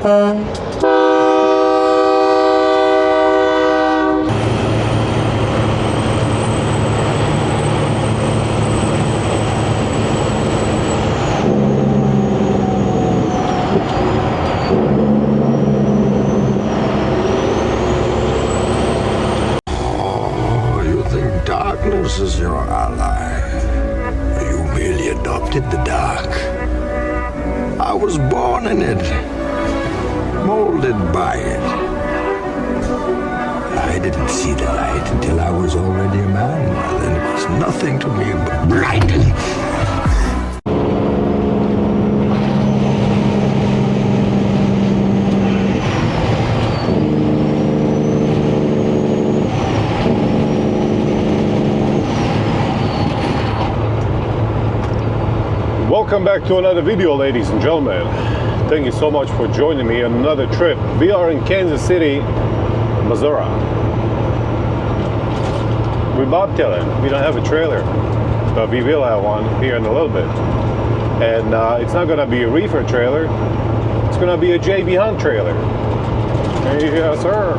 Darkness is your ally. You merely adopted the dark. I was born in it, molded by it. I didn't see the light until I was already a man. Then it was nothing to me but blinding. Welcome back to another video, ladies and gentlemen. Thank you so much for joining me on another trip. We are in Kansas City, Missouri. We're bobtailing. We don't have a trailer, but we will have one here in a little bit. And it's not gonna be a reefer trailer. It's gonna be a J.B. Hunt trailer. Yes, sir.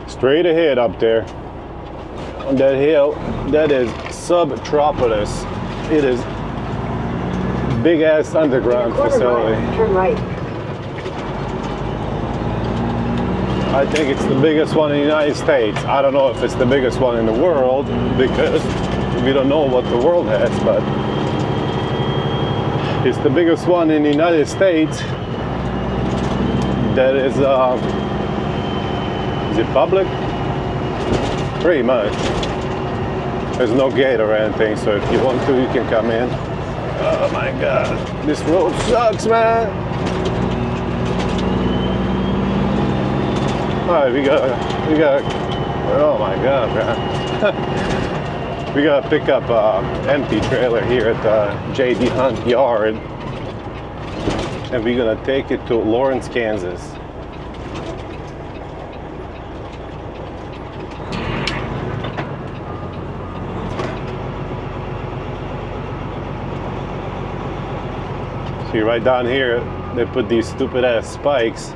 Straight ahead up there on that hill, that is Subropolis. It is big ass underground facility. Turn right. I think it's the biggest one in the United States. I don't know if it's the biggest one in the world because we don't know what the world has, but it's the biggest one in the United States. That is it public? Pretty much. There's no gate or anything, so if you want to, you can come in. Oh my god, this road sucks, man. Alright, we got, oh my god, man. We gotta pick up an empty trailer here at the J.B. Hunt yard. And we're gonna take it to Lawrence, Kansas. See, right down here, they put these stupid ass spikes.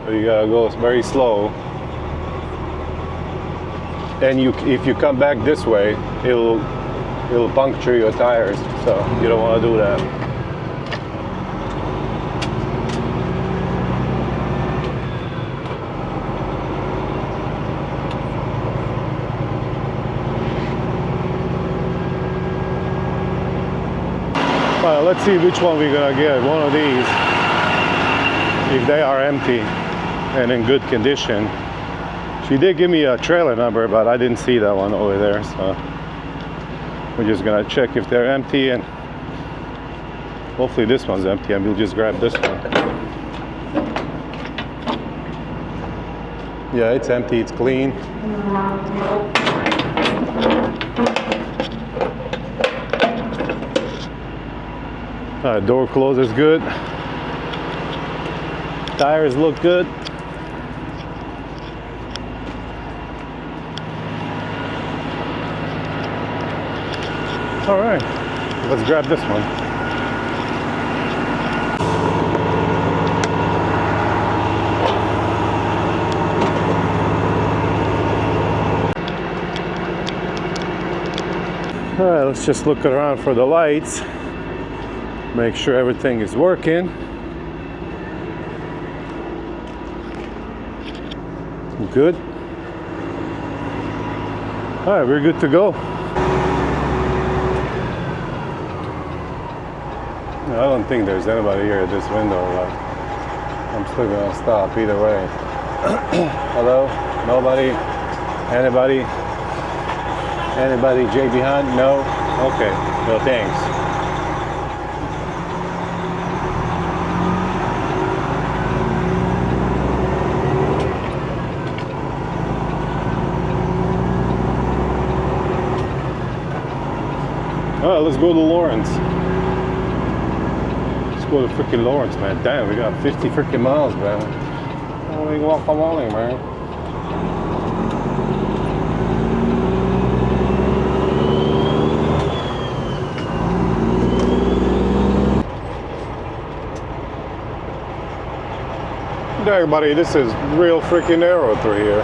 So you gotta go very slow. And if you come back this way, it'll puncture your tires. So you don't want to do that. Well, let's see which one we're gonna get. One of these, if they are empty and in good condition. She did give me a trailer number, but I didn't see that one over there, so we're just gonna check if they're empty, and hopefully this one's empty, and we'll just grab this one. Yeah, it's empty, it's clean. Door closer's good. Tires look good. All right, let's grab this one. All right, let's just look around for the lights. Make sure everything is working. Good. All right, we're good to go. I don't think there's anybody here at this window, but I'm still gonna stop either way. Hello? Nobody? Anybody? Anybody? J.B. Hunt? No? Okay. No thanks. Alright, let's go to Lawrence. Go to freaking Lawrence, man. Damn, we got 50 freaking miles, man. Holy guacamole, man. Dang, buddy, this is real freaking narrow through here.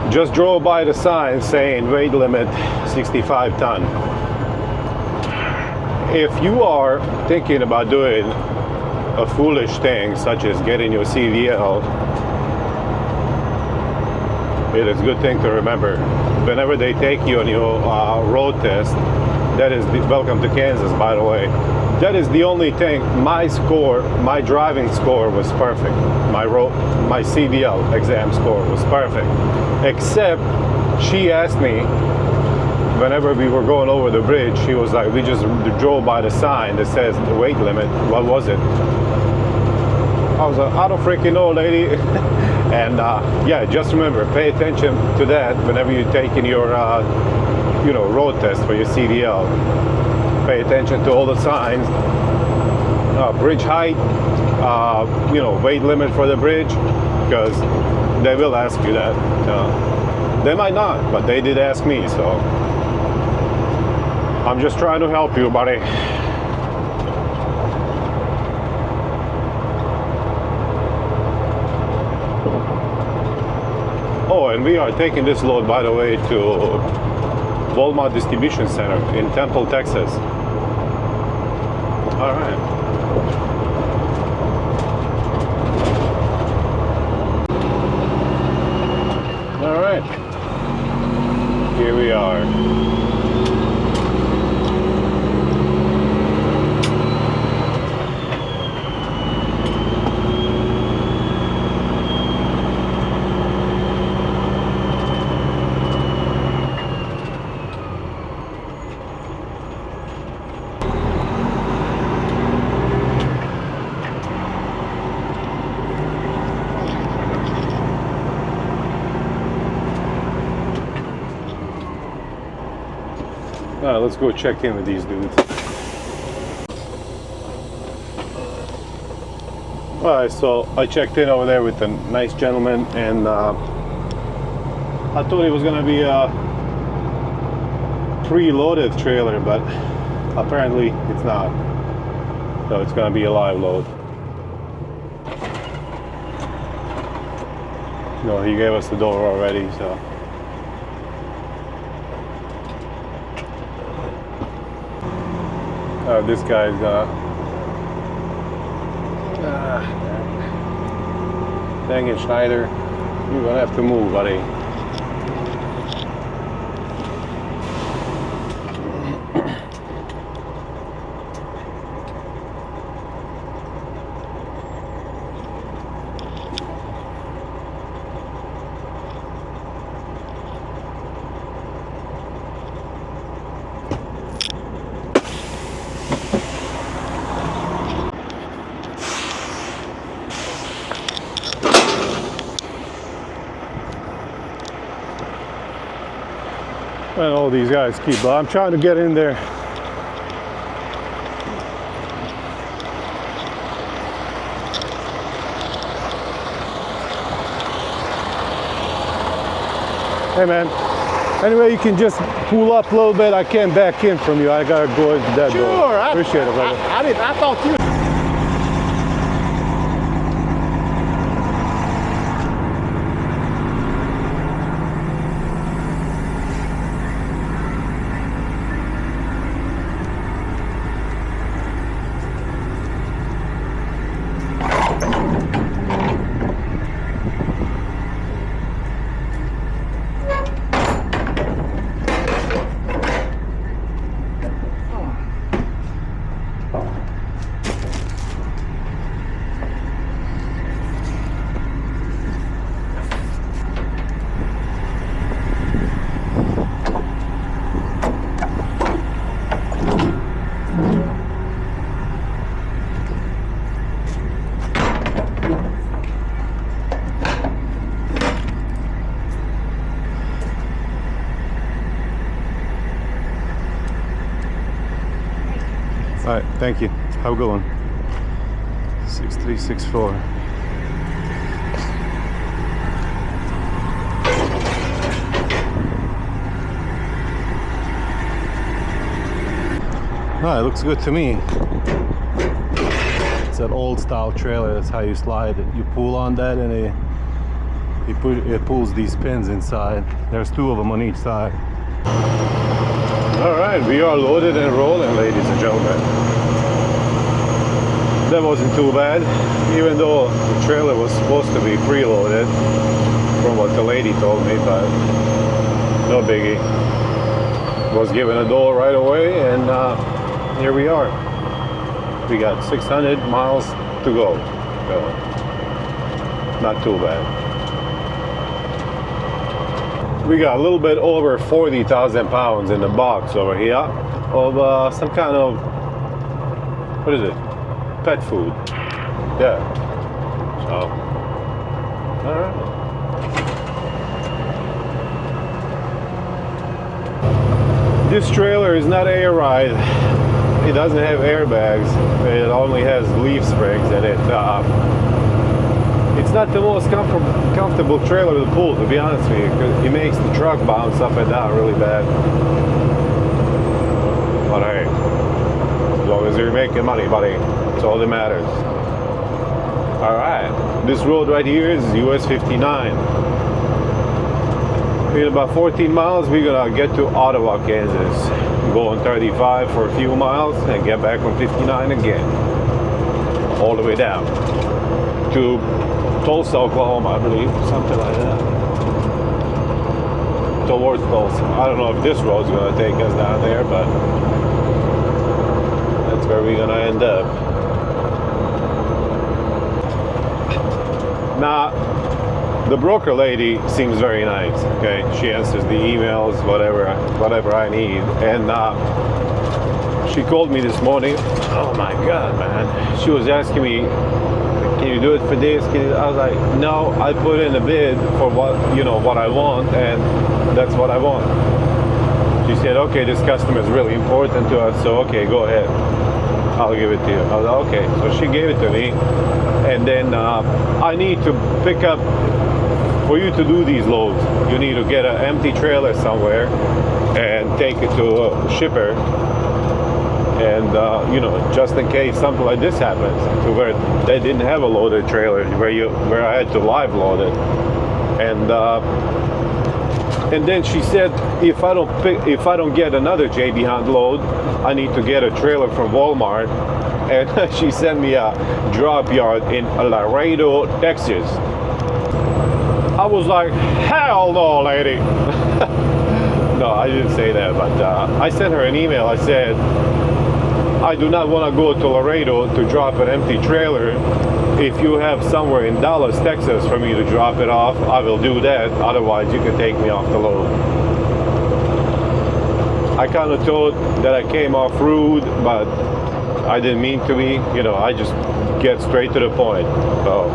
Just drove by the sign saying weight limit 65 ton. If you are thinking about doing a foolish thing such as getting your CDL, it is a good thing to remember. Whenever they take you on your road test, that is welcome to Kansas, by the way. That is the only thing. My score, my driving score was perfect. My CDL exam score was perfect. Except she asked me, whenever we were going over the bridge, she was like, we just drove by the sign that says the weight limit. What was it? I was like, I don't freaking know, lady. And yeah, just remember, pay attention to that whenever you're taking your road test for your CDL. Pay attention to all the signs, bridge height, weight limit for the bridge, because they will ask you that. They might not, but they did ask me, so I'm just trying to help you, buddy. Oh, and we are taking this load, by the way, to Walmart Distribution Center in Temple, Texas. All right. All right. Here we are. Let's go check in with these dudes. Alright, so I checked in over there with a nice gentleman, and I thought it was gonna be a preloaded trailer, but apparently it's not. So it's gonna be a live load. No, he gave us the door already, so. This guy's dang it, Schneider. You're gonna have to move, buddy. And all these guys keep, I'm trying to get in there. Hey man, anyway, you can just pull up a little bit. I can't back in from you. I gotta go into that door. Sure, Appreciate it, brother. I thought you. All right, thank you. Have a good one. 6364. Ah, it looks good to me. It's an old style trailer. That's how you slide it. You pull on that and it pulls these pins inside. There's two of them on each side. All right, we are loaded and rolling, ladies and gentlemen. That wasn't too bad, even though the trailer was supposed to be preloaded, from what the lady told me, but no biggie. Was given a door right away, and here we are. We got 600 miles to go. So, not too bad. We got a little bit over 40,000 pounds in the box over here of some kind of, what is it? Pet food. Yeah. So, all right. This trailer is not air ride. It doesn't have airbags. It only has leaf springs in it. It's not the most comfortable trailer to pull, to be honest with you, because it makes the truck bounce up and down really bad. But hey, as long as you're making money, buddy, that's all that matters. Alright, this road right here is US 59. In about 14 miles, we're gonna get to Ottawa, Kansas. Go on 35 for a few miles and get back on 59 again. All the way down to Tulsa, Oklahoma, I believe, something like that. Towards Tulsa. I don't know if this road's gonna take us down there, but that's where we're gonna end up. Now, the broker lady seems very nice. Okay, she answers the emails, whatever I need, and she called me this morning. Oh my God, man! She was asking me, can you do it for this? I was like, no, I put in a bid for what I want, and that's what I want. She said, okay, this customer is really important to us, so okay, go ahead. I'll give it to you. I was like, okay. So she gave it to me, and then I need to pick up, for you to do these loads, you need to get an empty trailer somewhere and take it to a shipper. And just in case something like this happens, to where they didn't have a loaded trailer, where I had to live load it, and then she said, if I don't get another JB Hunt load, I need to get a trailer from Walmart, and she sent me a drop yard in Laredo, Texas. I was like, hell no, lady. No, I didn't say that, but I sent her an email. I said, I do not want to go to Laredo to drop an empty trailer. If you have somewhere in Dallas, Texas for me to drop it off, I will do that. Otherwise, you can take me off the load. I kind of thought that I came off rude, but I didn't mean to be. You know, I just get straight to the point. So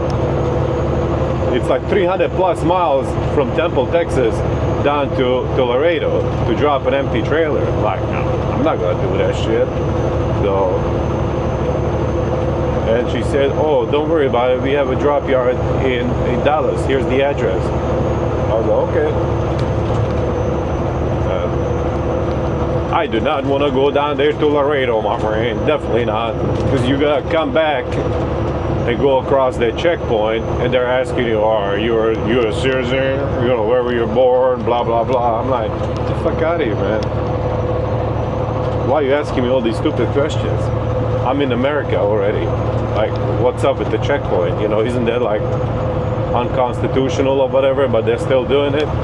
it's like 300 plus miles from Temple, Texas down to Laredo to drop an empty trailer. Like, no, I'm not gonna do that shit. So, and she said, oh, don't worry about it, we have a drop yard in Dallas, here's the address. I was like, okay. I do not want to go down there to Laredo, my friend, definitely not, because you gotta come back and go across that checkpoint, and they're asking you, are you a citizen? You know, where were you born? Blah blah blah. I'm like, get the fuck out of here, man. Why are you asking me all these stupid questions? I'm in America already. Like, what's up with the checkpoint? You know, isn't that like unconstitutional or whatever? But they're still doing it. Get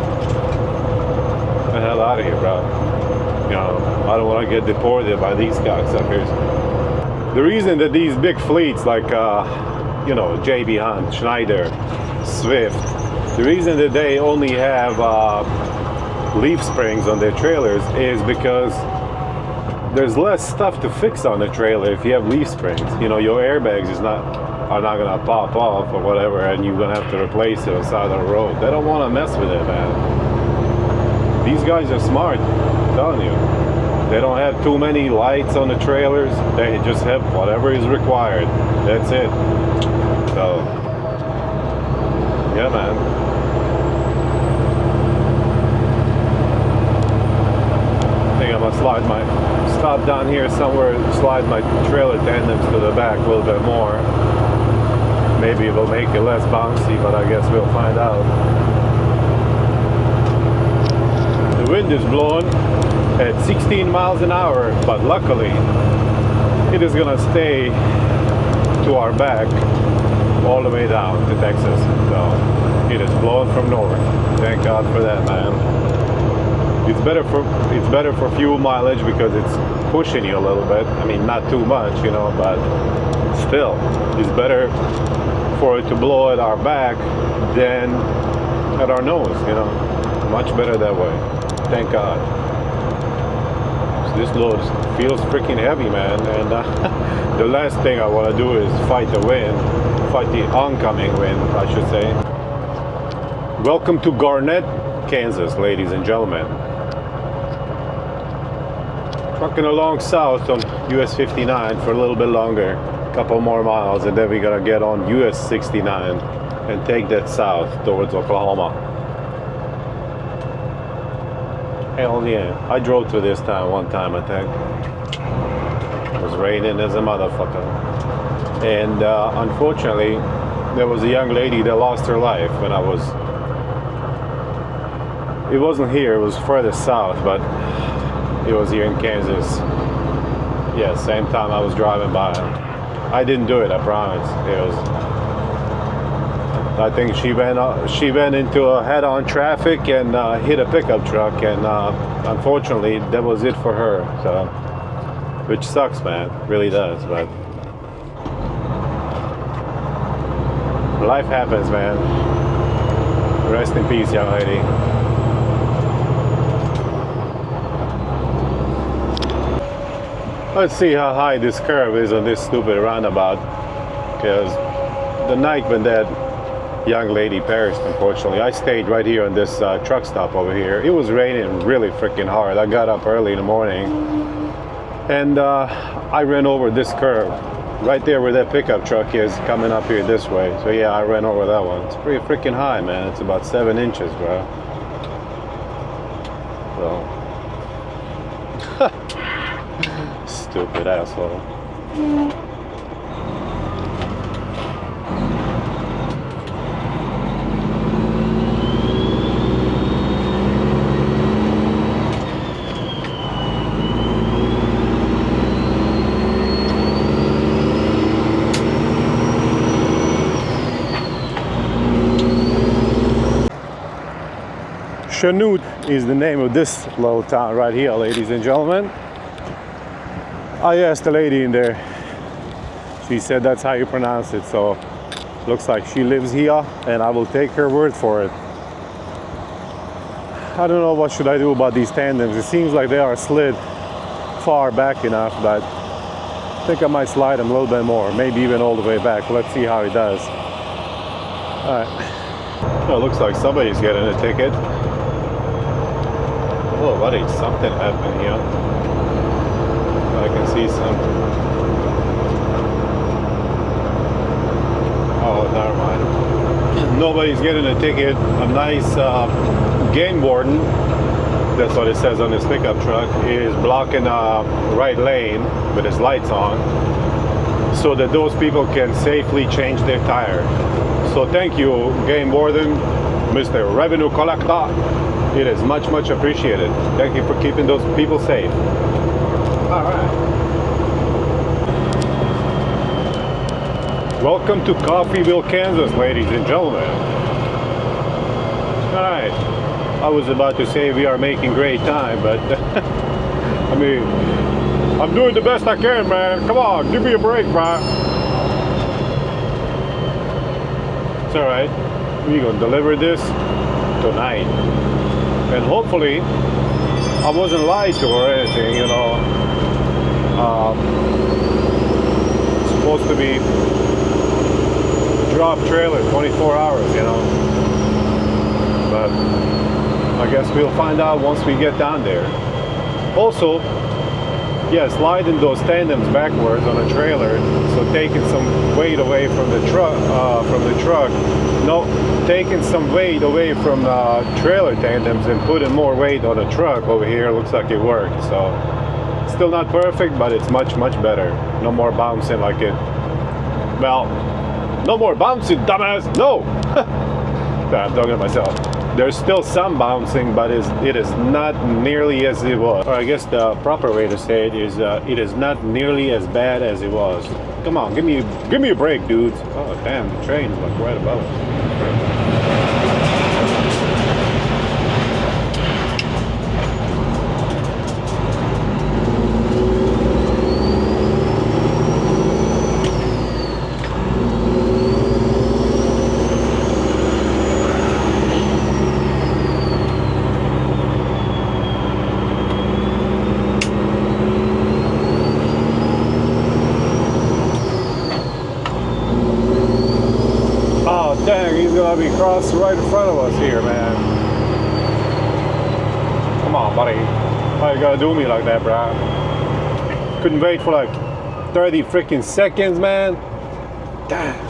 the hell out of here, bro. You know, I don't want to get deported by these cocksuckers. The reason that these big fleets like, you know, JB Hunt, Schneider, Swift, the reason that they only have leaf springs on their trailers is because there's less stuff to fix on the trailer if you have leaf springs. You know, your airbags are not gonna pop off or whatever, and you're gonna have to replace it on the side of the road. They don't want to mess with it, man. These guys are smart, I'm telling you. They don't have too many lights on the trailers. They just have whatever is required. That's it. So, yeah, man. I think I'm gonna stop down here somewhere, slide my trailer tandems to the back a little bit more. Maybe it will make it less bouncy, but I guess we'll find out. The wind is blowing at 16 miles an hour, but luckily it is gonna stay to our back all the way down to Texas. So it is blowing from north. Thank God for that, man. It's better for fuel mileage because it's pushing you a little bit. I mean, not too much, you know, but still, it's better for it to blow at our back than at our nose, you know. Much better that way. Thank God. So this load feels freaking heavy, man. And the last thing I want to do is fight the wind, fight the oncoming wind, I should say. Welcome to Garnett, Kansas, ladies and gentlemen. Trucking along south on US 59 for a little bit longer, a couple more miles, and then we're gonna get on US 69 and take that south towards Oklahoma. Hell yeah. I drove through this town one time, I think. It was raining as a motherfucker. And unfortunately, there was a young lady that lost her life when I was... It wasn't here, it was further south, but it was here in Kansas. Yeah, same time I was driving by. I didn't do it, I promise. It was... I think she went into a head-on traffic and hit a pickup truck, and unfortunately that was it for her. So, which sucks, man, really does. But life happens, man. Rest in peace, young lady. Let's see how high this curve is on this stupid roundabout, because the night when that young lady perished, unfortunately, I stayed right here on this truck stop over here. It was raining really freaking hard. I got up early in the morning and I ran over this curve right there where that pickup truck is coming up here this way. So yeah, I ran over that one. It's pretty freaking high, man. It's about 7 inches, bro. So stupid asshole. Chanute is the name of this little town right here, ladies and gentlemen. I asked the lady in there. She said that's how you pronounce it, so looks like she lives here, and I will take her word for it. I don't know what should I do about these tandems. It seems like they are slid far back enough, but I think I might slide them a little bit more, maybe even all the way back. Let's see how it does. All right. Oh, it looks like somebody's getting a ticket. Oh, buddy, something happened here. I can see some. Oh, never mind. Nobody's getting a ticket. A nice game warden, that's what it says on this pickup truck, is blocking a right lane with his lights on so that those people can safely change their tire. So thank you, game warden, Mr. Revenue Collector. It is much, much appreciated. Thank you for keeping those people safe. All right. Welcome to Coffeyville, Kansas, ladies and gentlemen. All right. I was about to say we are making great time, but I mean, I'm doing the best I can, man. Come on, give me a break, man. It's all right. We're gonna deliver this tonight, and hopefully, I wasn't lied to or anything. You know, it's supposed to be drop trailer 24 hours. You know, but I guess we'll find out once we get down there. Also, yeah, sliding those tandems backwards on a trailer, so taking some weight away from the truck. No, taking some weight away from the trailer tandems and putting more weight on a truck over here. Looks like it worked. So, still not perfect, but it's much, much better. No more bouncing like it. Well, no more bouncing, dumbass. No. I'm talking to myself. There's still some bouncing, but it is not nearly as it was. Or I guess the proper way to say it is not nearly as bad as it was. Come on, give me a break, dudes. Oh damn, the train is like right above us. Dang, he's gonna be crossed right in front of us here, man. Come on, buddy. Why you gotta do me like that, bro? Couldn't wait for like 30 freaking seconds, man. Damn.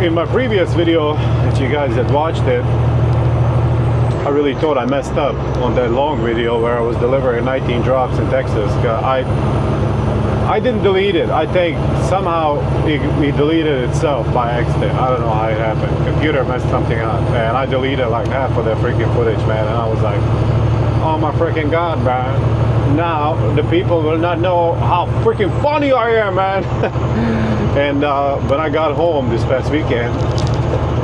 In my previous video, if you guys had watched it, I really thought I messed up on that long video where I was delivering 19 drops in Texas. I didn't delete it. I think somehow it deleted itself by accident. I don't know how it happened. Computer messed something up, and I deleted like half of that freaking footage, man. And I was like, oh my freaking god, man. Now the people will not know how freaking funny I am, man. And when I got home this past weekend,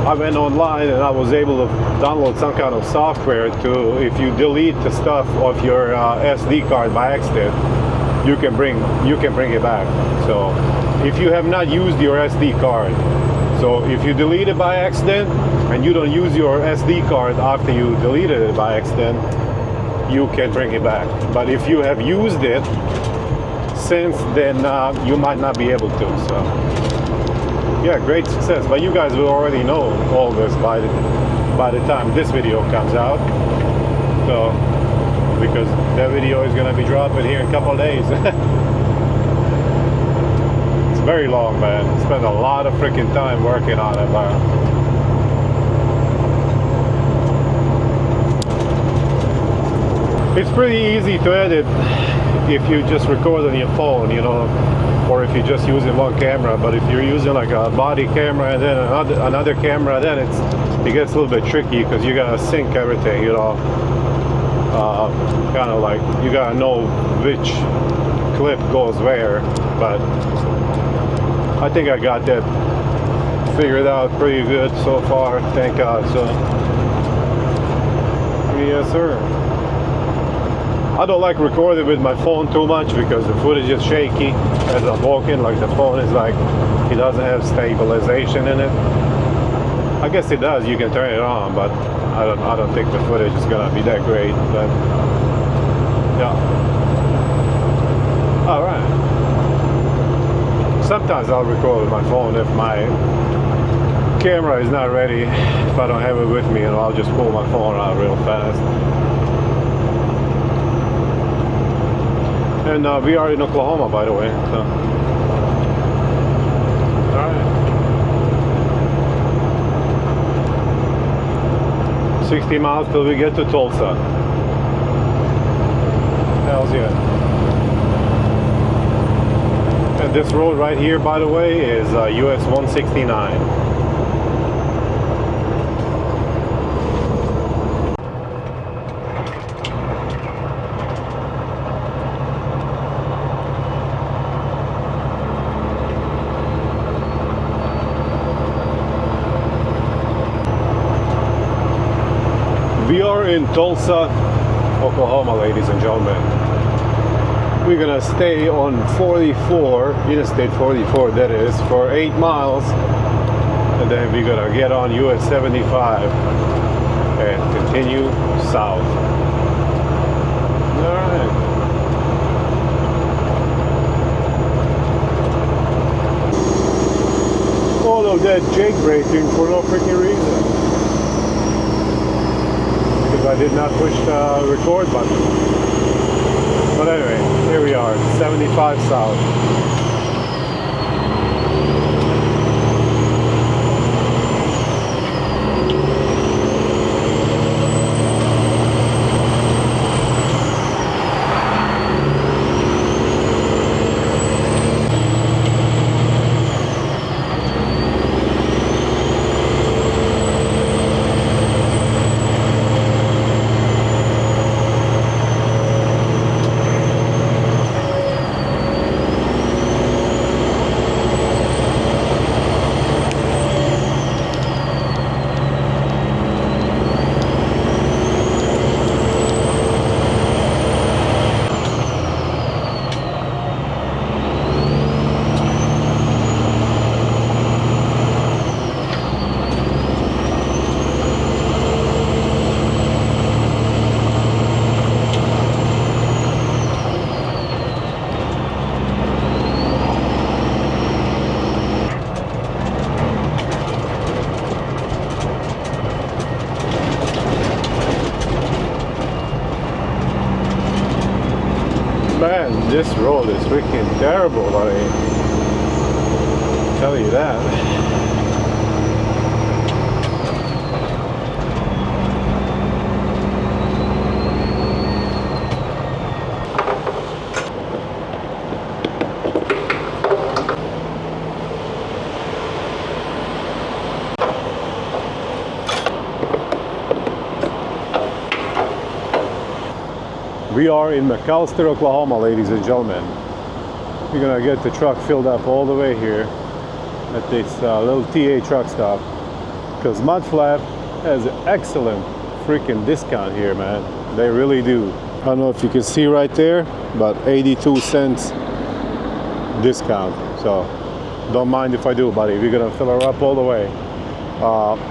I went online and I was able to download some kind of software to, if you delete the stuff of your SD card by accident, you can bring it back. So if you have not used your SD card, so if you delete it by accident and you don't use your SD card after you deleted it by accident, you can bring it back. But if you have used it since, then you might not be able to. So yeah, great success. But you guys will already know all this by the time this video comes out. So because that video is gonna be dropping here in a couple of days. very long, man. Spent a lot of freaking time working on it, man. It's pretty easy to edit if you just record on your phone, you know, or if you're just using one camera. But if you're using like a body camera and then another camera, then it gets a little bit tricky because you gotta sync everything, you know. Kind of like you gotta know which clip goes where. But I think I got that figured out pretty good so far, thank God. So yes, sir. I don't like recording with my phone too much because the footage is shaky as I'm walking. Like the phone is like, it doesn't have stabilization in it. I guess it does, you can turn it on, but I don't think the footage is gonna be that great. But yeah. Alright. Sometimes I'll record with my phone if my camera is not ready, if I don't have it with me, and I'll just pull my phone out real fast. And we are in Oklahoma, by the way. So. Alright. 60 miles till we get to Tulsa. Hells yeah. And this road right here, by the way, is US 169. We are in Tulsa, Oklahoma, ladies and gentlemen. We're gonna stay on 44, Interstate 44 that is, for 8 miles. And then we're gonna get on US 75 and continue south. Alright. All of that jake braking for no freaking reason. I did not push the record button. But anyway, here we are, 75 south. Man, this road is freaking terrible, buddy. I'll tell you that. We are in McAlester, Oklahoma, ladies and gentlemen. We're gonna get the truck filled up all the way here at this little TA truck stop, because Mudflap has an excellent freaking discount here, man. They really do. I don't know if you can see right there, but 82 cents discount. So don't mind if I do, buddy. We're gonna fill her up all the way.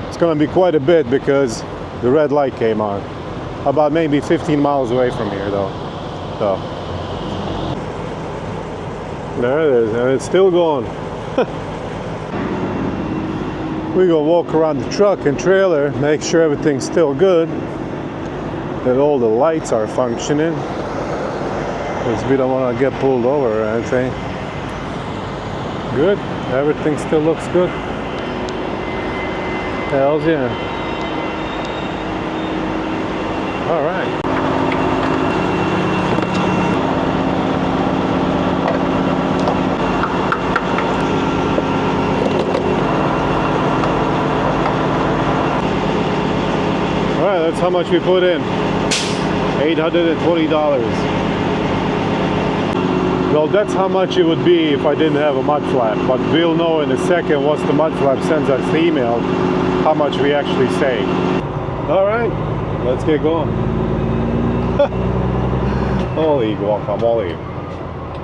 It's gonna be quite a bit because the red light came on. About maybe 15 miles away from here though. So there it is, and it's still going. We're gonna walk around the truck and trailer, make sure everything's still good, that all the lights are functioning, because we don't want to get pulled over or anything. Good. Everything still looks good. Hells yeah. All right. All right, that's how much we put in. $820. Well, that's how much it would be if I didn't have a mud flap. But we'll know in a second once the mud flap sends us the email how much we actually saved. All right, let's get going. Holy guacamole.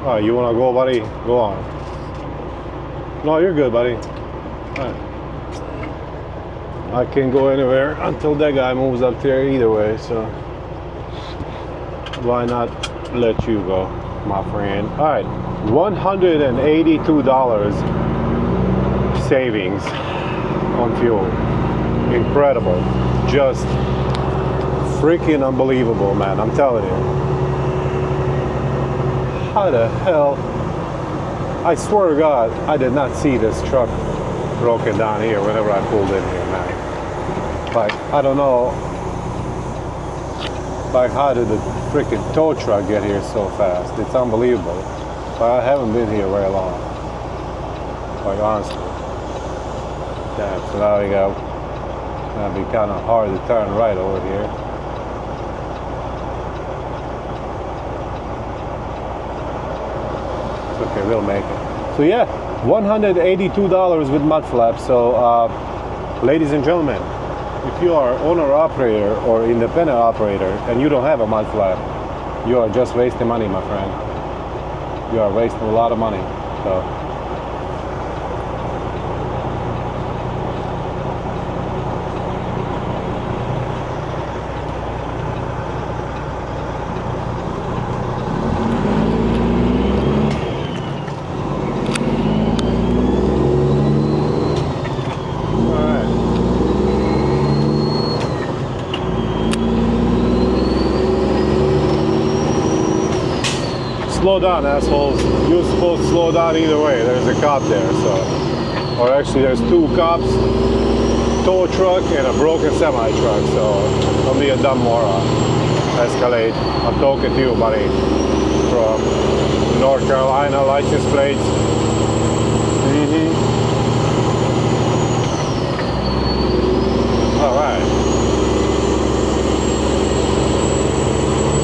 All right, you want to go, buddy? Go on. No, you're good, buddy. All right. I can't go anywhere until that guy moves up there either way, so why not let you go, my friend? All right, $182 savings on fuel. Incredible. Just freaking unbelievable, man. I'm telling you. How the hell? I swear to God, I did not see this truck broken down here whenever I pulled in here, man. Like, I don't know, like, how did the freaking tow truck get here so fast? It's unbelievable. But I haven't been here very long, like, honestly. Damn, so now we got, gonna be kind of hard to turn right over here. It's okay, we'll make it. So yeah, $182 with mud flaps. So, ladies and gentlemen, if you are owner-operator or independent operator and you don't have a mud flap, you are just wasting money, my friend. You are wasting a lot of money. So. Slow down, assholes. You're supposed to slow down either way. There's a cop there, so. Or actually, there's two cops, tow truck, and a broken semi-truck, so don't be a dumb moron. Escalade. I'm talking to you, buddy. From North Carolina, license plates. All right.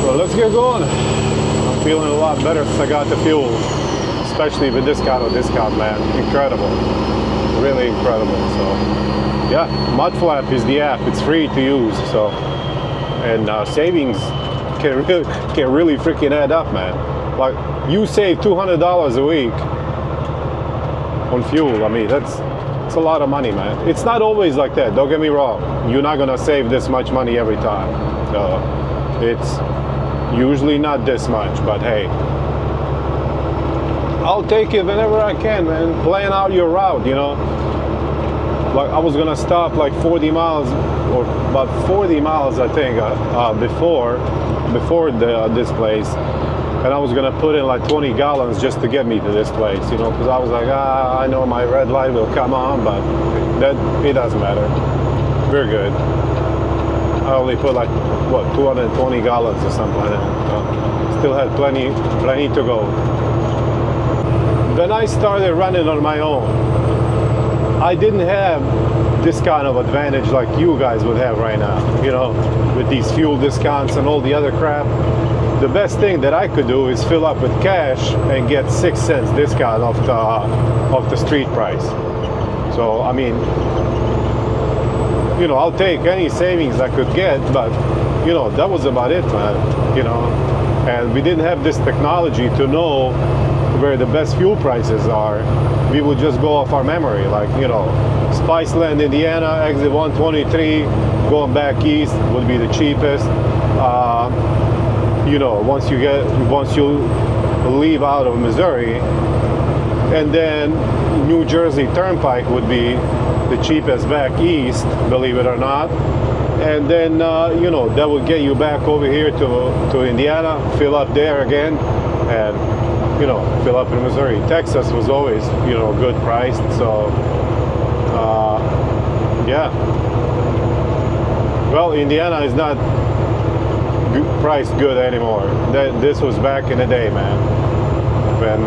Well, let's get going. Feeling a lot better since I got the fuel, especially with this kind of discount, man. Incredible, really incredible. So yeah, mud flap is the app. It's free to use, so, and savings can really freaking add up, man. Like, you save $200 a week on fuel. I mean, it's a lot of money, man. It's not always like that, don't get me wrong. You're not gonna save this much money every time, so it's usually not this much, but hey, I'll take it whenever I can, man. Plan out your route, you know. Like, I was gonna stop like 40 miles, or about 40 miles, I think, before this place, and I was gonna put in like 20 gallons just to get me to this place, you know, because I was like, I know my red light will come on, but it doesn't matter. We're good. I only put like, what, 220 gallons or something like that. So still had plenty to go. When I started running on my own, I didn't have this kind of advantage like you guys would have right now, you know, with these fuel discounts and all the other crap. The best thing that I could do is fill up with cash and get 6 cents discount off the street price. So, I mean, you know, I'll take any savings I could get, but, you know, that was about it, man, you know. And we didn't have this technology to know where the best fuel prices are. We would just go off our memory, like, you know, Spiceland, Indiana, exit 123, going back east would be the cheapest. You know, once you leave out of Missouri, and then New Jersey Turnpike would be the cheapest back east, believe it or not. And then, you know, that would get you back over here to Indiana, fill up there again, and you know, fill up in Missouri. Texas was always, you know, good priced. So, yeah. Well, Indiana is not priced good anymore. This was back in the day, man, when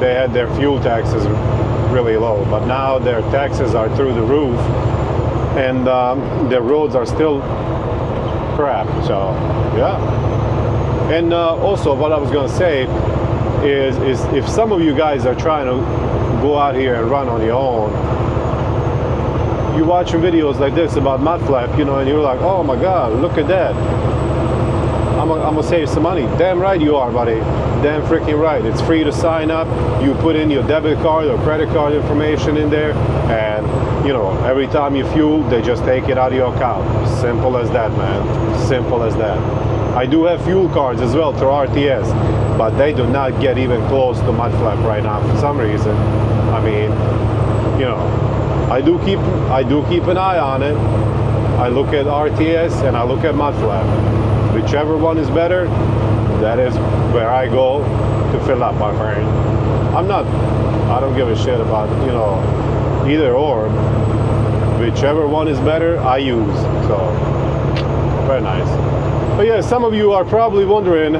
they had their fuel taxes really low. But now their taxes are through the roof, and their roads are still crap. So, yeah. And also, what I was going to say is if some of you guys are trying to go out here and run on your own, you're watching videos like this about mud flap, you know, and you're like, oh my God, look at that. I'm gonna save some money. Damn right you are, buddy. Damn freaking right. It's free to sign up. You put in your debit card or credit card information in there, and you know, every time you fuel, they just take it out of your account. Simple as that, man. Simple as that. I do have fuel cards as well through RTS, but they do not get even close to mud flap right now for some reason. I mean, you know, I do keep an eye on it. I look at RTS and I look at mud flap. Whichever one is better, that is where I go to fill up, my friend. I don't give a shit about, you know, either or. Whichever one is better, I use. So, very nice. But yeah, some of you are probably wondering,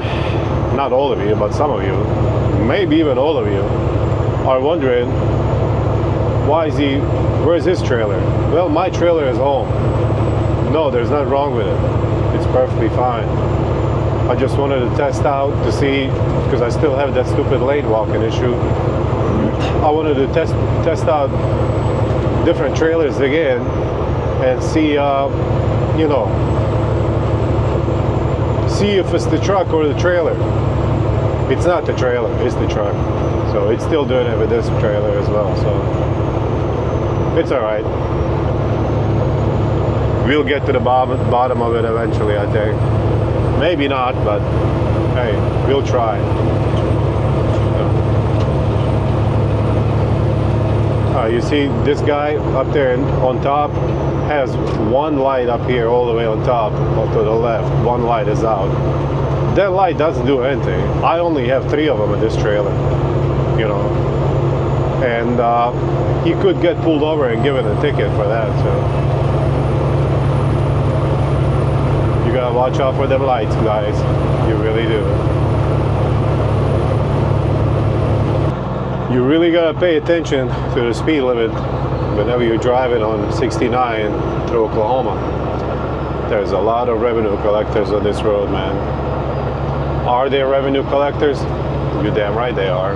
not all of you, but some of you, maybe even all of you, are wondering, where's his trailer? Well, my trailer is home. No, there's nothing wrong with it. It's perfectly fine. I just wanted to test out to see, because I still have that stupid lane walking issue. I wanted to test out different trailers again and see, you know, see if it's the truck or the trailer. It's not the trailer, it's the truck. So it's still doing it with this trailer as well. So it's all right. We'll get to the bottom of it eventually, I think. Maybe not, but hey, we'll try. You see this guy up there on top has one light up here all the way on top, to the left. One light is out. That light doesn't do anything. I only have 3 of them in this trailer, you know. And he could get pulled over and given a ticket for that, so. You gotta watch out for them lights, guys. You really do. You really gotta pay attention to the speed limit whenever you're driving on 69 through Oklahoma. There's a lot of revenue collectors on this road, man. Are they revenue collectors? You're damn right they are.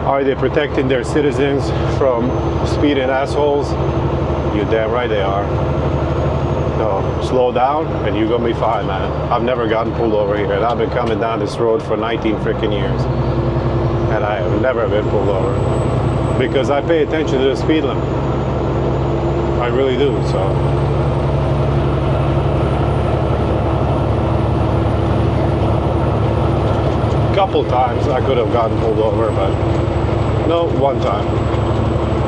Are they protecting their citizens from speeding assholes? You're damn right they are. So slow down and you're gonna be fine, man. I've never gotten pulled over here, and I've been coming down this road for 19 freaking years. And I have never been pulled over. Because I pay attention to the speed limit. I really do, so. A couple times I could have gotten pulled over, but no, one time.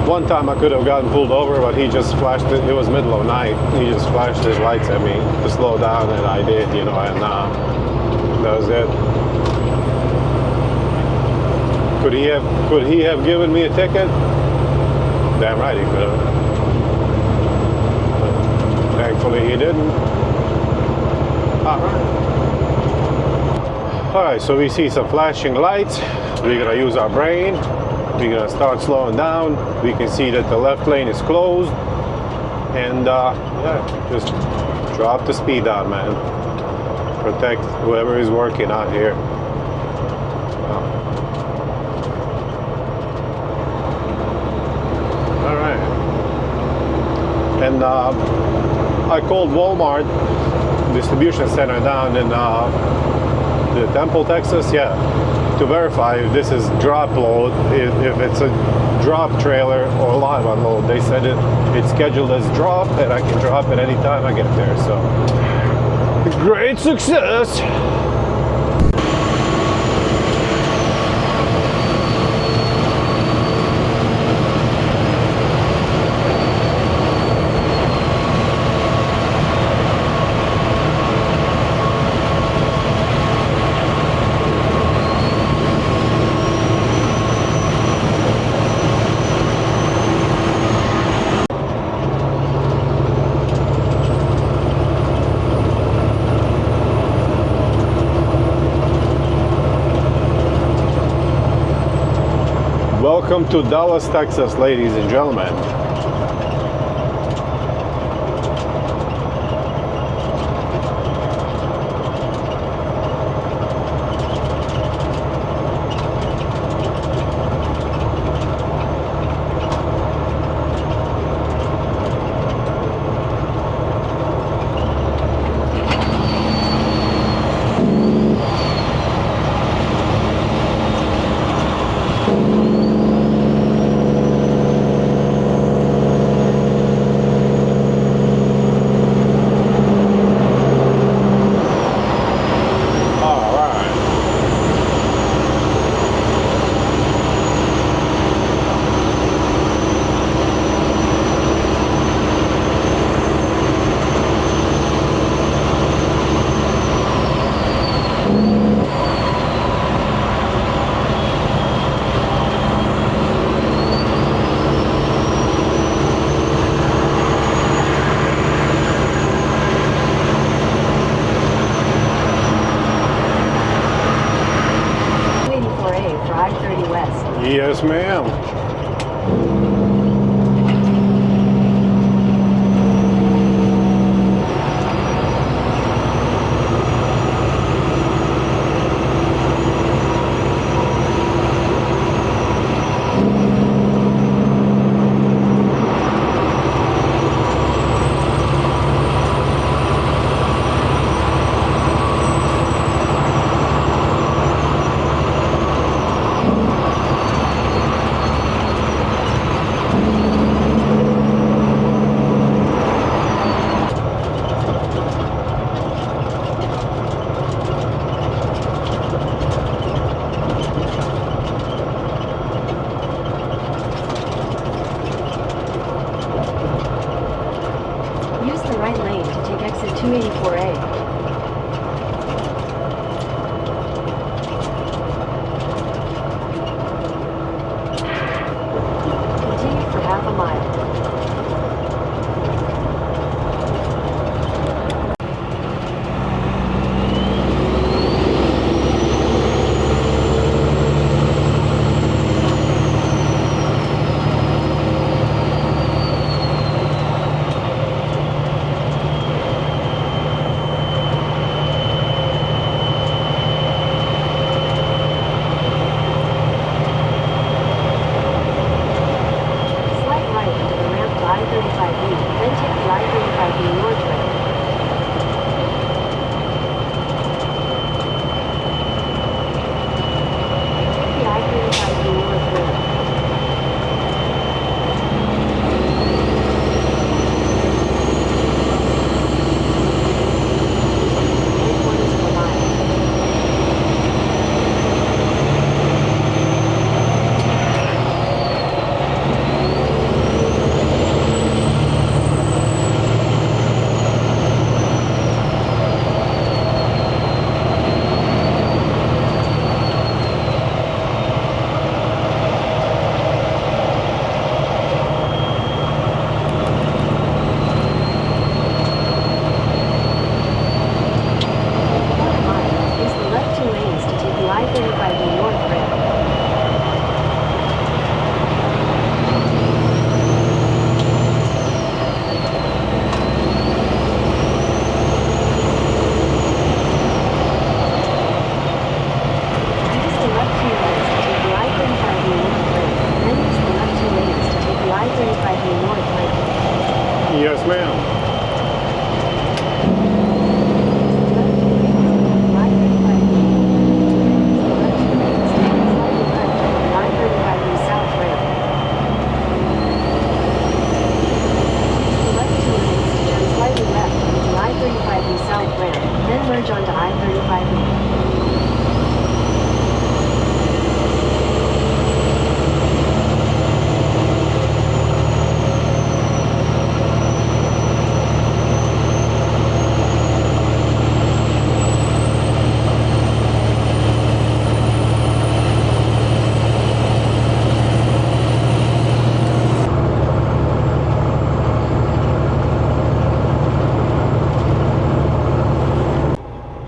One time I could have gotten pulled over, but he just flashed it. It was middle of night. He just flashed his lights at me to slow down, and I did, you know, and that was it. Could he have given me a ticket? Damn right he could have. Thankfully he didn't. Alright, so we see some flashing lights. We're gonna use our brain. We're gonna start slowing down. We can see that the left lane is closed. And yeah, just drop the speed down, man. Protect whoever is working out here. And I called Walmart distribution center down in the Temple, Texas, yeah, to verify if this is drop load, if it's a drop trailer or live unload. They said it's scheduled as drop, and I can drop it anytime I get there. So great success. Welcome to Dallas, Texas, ladies and gentlemen. Yes, ma'am. right lane to take exit 284A. Continue for half a mile. Yes, ma'am. Then merge onto I-35E.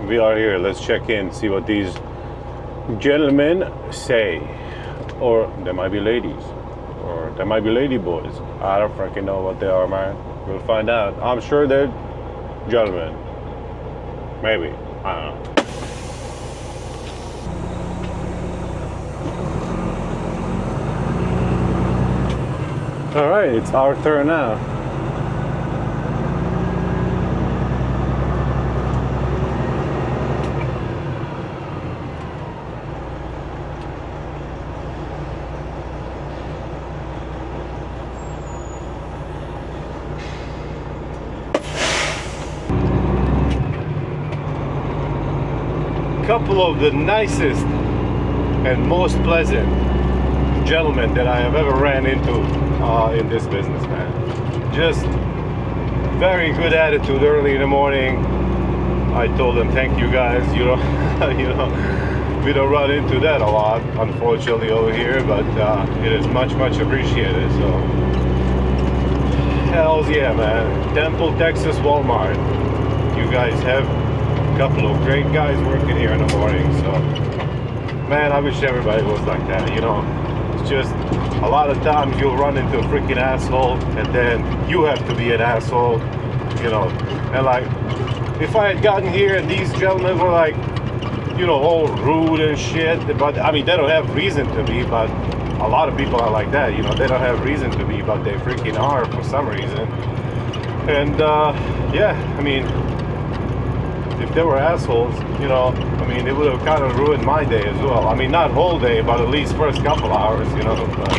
We are here. Let's check in, see what these gentlemen say. Or there might be ladies. Or there might be lady boys. I don't freaking know what they are, man. We'll find out. I'm sure they're gentlemen. Maybe. I don't know. All right, it's our turn now. Couple of the nicest and most pleasant gentlemen that I have ever ran into in this business, man. Just very good attitude early in the morning. I told them thank you guys. You know, we don't run into that a lot, unfortunately, over here, but it is much appreciated. So, hells yeah, man. Temple, Texas, Walmart. You guys have a couple of great guys working here in the morning. So, man, I wish everybody was like that. You know, it's just a lot of times you'll run into a freaking asshole, and then you have to be an asshole. You know, and like, if I had gotten here and these gentlemen were like, you know, all rude and shit, but I mean, they don't have reason to be, but a lot of people are like that, you know, they don't have reason to be, but they freaking are for some reason. And yeah, I mean, if they were assholes, you know, I mean, it would have kind of ruined my day as well. I mean, not whole day, but at least first couple hours, you know. But,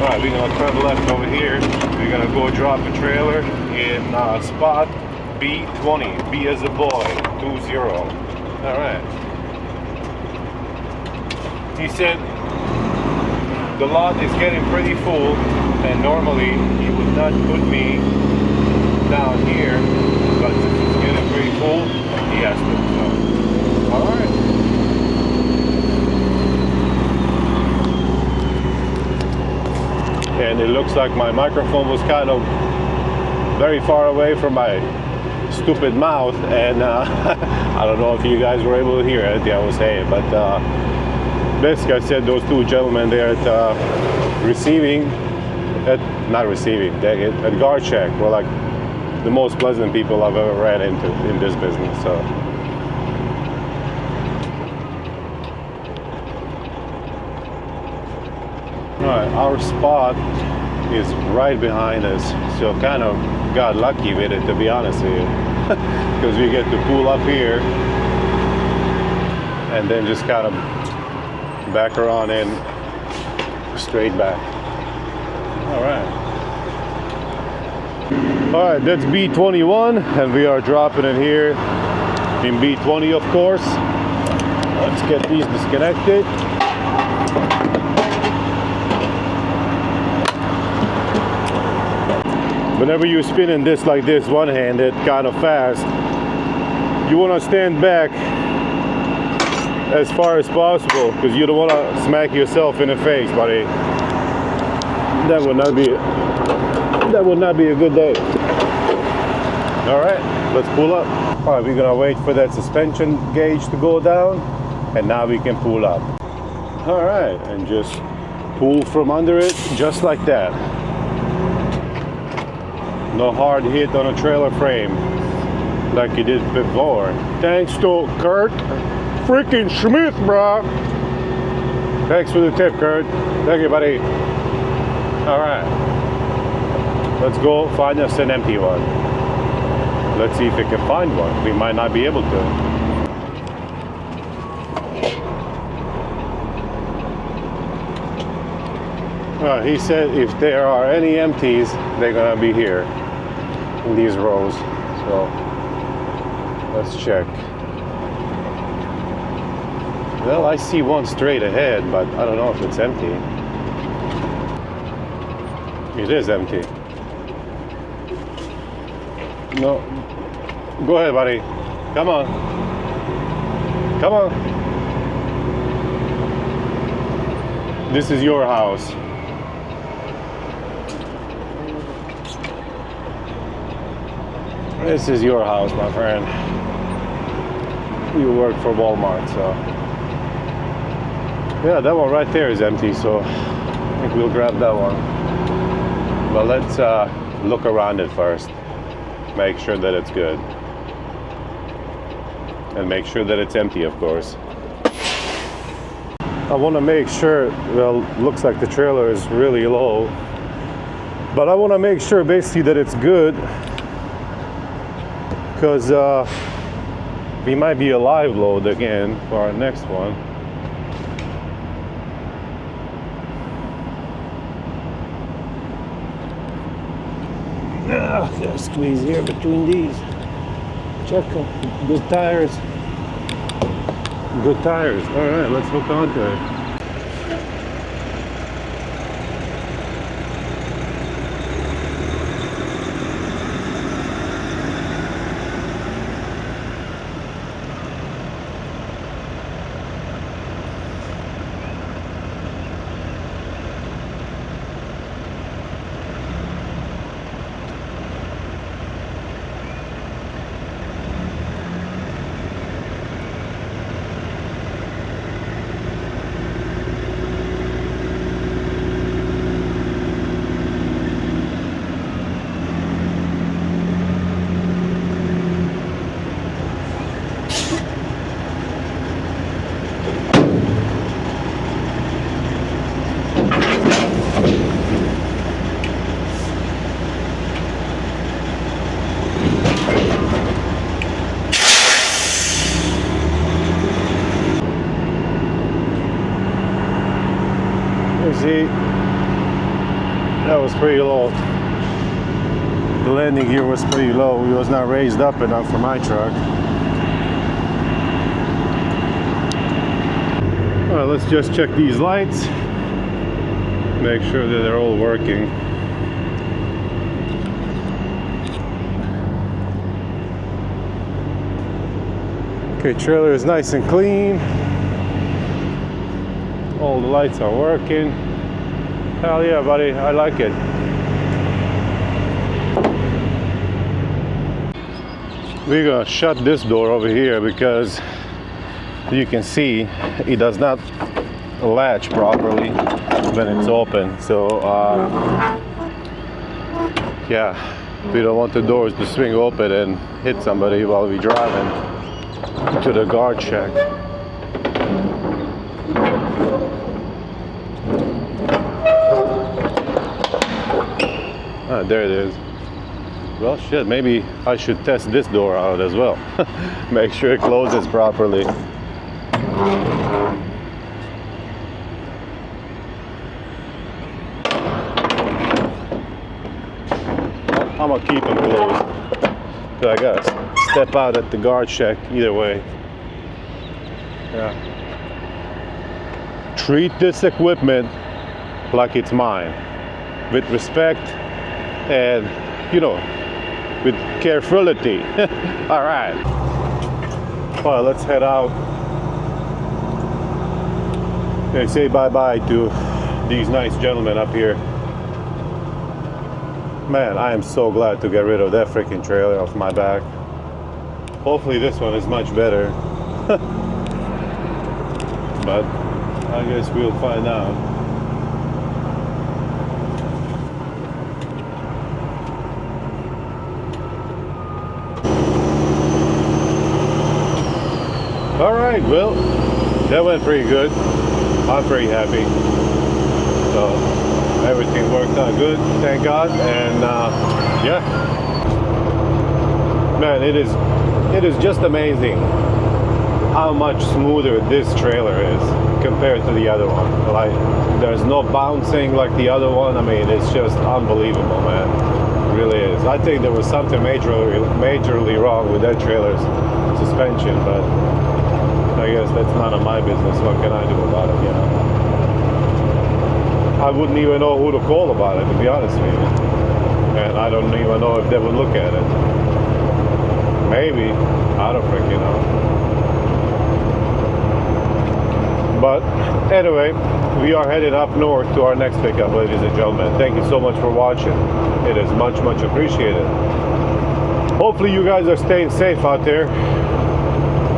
all right, we're gonna turn left over here. We're gonna go drop a trailer in spot B20, B as a boy, 20. All right. He said the lot is getting pretty full, and normally he would not put me down here, but since it's getting pretty full, he has to. So, all right. And it looks like my microphone was kind of very far away from my stupid mouth, and I don't know if you guys were able to hear anything I was saying, but basically I said those two gentlemen there at at guard check were like the most pleasant people I've ever ran into in this business. So alright, our spot is right behind us, so kind of got lucky with it, to be honest with you, because we get to pull up here and then just kind of back around in straight back. Alright, that's B21, and we are dropping it here in B20, of course. Let's get these disconnected. Whenever you're spinning this like this, one-handed, kind of fast, you want to stand back as far as possible, because you don't want to smack yourself in the face, buddy. That would not be a good day. All right, let's pull up. All right, we're gonna wait for that suspension gauge to go down, and now we can pull up. All right, and just pull from under it, just like that. No hard hit on a trailer frame like you did before. Thanks to Kurt freaking Schmidt, bro. Thanks for the tip, Kurt. Thank you, buddy. All right, let's go find us an empty one. Let's see if we can find one. We might not be able to. He said if there are any empties, they're gonna be here in these rows. So let's check. Well, I see one straight ahead, but I don't know if it's empty. It is empty. No. Go ahead, buddy. Come on. Come on. This is your house. This is your house, my friend. You work for Walmart, so Yeah, that one right there is empty, so I think we'll grab that one. But let's look around it first. Make sure that it's good. And make sure that it's empty, of course. I want to make sure, well, looks like the trailer is really low. But I want to make sure basically that it's good. Because we might be a live load again for our next one. Gotta squeeze here between these. Check them. Good tires. Good tires. All right, let's hook onto it. See, that was pretty low. The landing gear was pretty low. It was not raised up enough for my truck. All right, let's just check these lights. Make sure that they're all working. Okay, trailer is nice and clean. All the lights are working. Hell yeah, buddy, I like it. We're gonna shut this door over here because you can see it does not latch properly when it's open. So yeah, we don't want the doors to swing open and hit somebody while we're driving to the guard shack. Ah, there it is. Well, shit, maybe I should test this door out as well. Make sure it closes properly. I'm gonna keep them closed. Cause I gotta step out at the guard shack either way. Yeah. Treat this equipment like it's mine. With respect and, you know, with carefulty. All right. Well, let's head out and say bye-bye to these nice gentlemen up here. Man, I am so glad to get rid of that freaking trailer off my back. Hopefully this one is much better. But I guess we'll find out. All right, well, that went pretty good. I'm pretty happy. So everything worked out good, thank God. And yeah, man, it is just amazing how much smoother this trailer is compared to the other one. Like, there's no bouncing like the other one. I mean, it's just unbelievable, man. It really is. I think there was something majorly wrong with that trailer's suspension, but I guess that's none of my business. What can I do about it, you know? I wouldn't even know who to call about it, to be honest with you. And I don't even know if they would look at it. Maybe. I don't freaking know. But anyway, we are headed up north to our next pickup, ladies and gentlemen. Thank you so much for watching. It is much, much appreciated. Hopefully you guys are staying safe out there.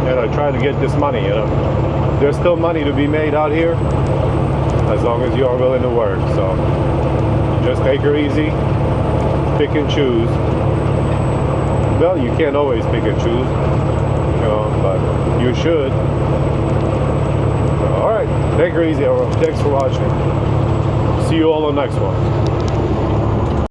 And I try to get this money, you know. there's still money to be made out here as long as you are willing to work. So just take her easy, pick and choose. Well, you can't always pick and choose, you know, but you should. So, all right, take her easy, everyone. Thanks for watching. See you all on the next one.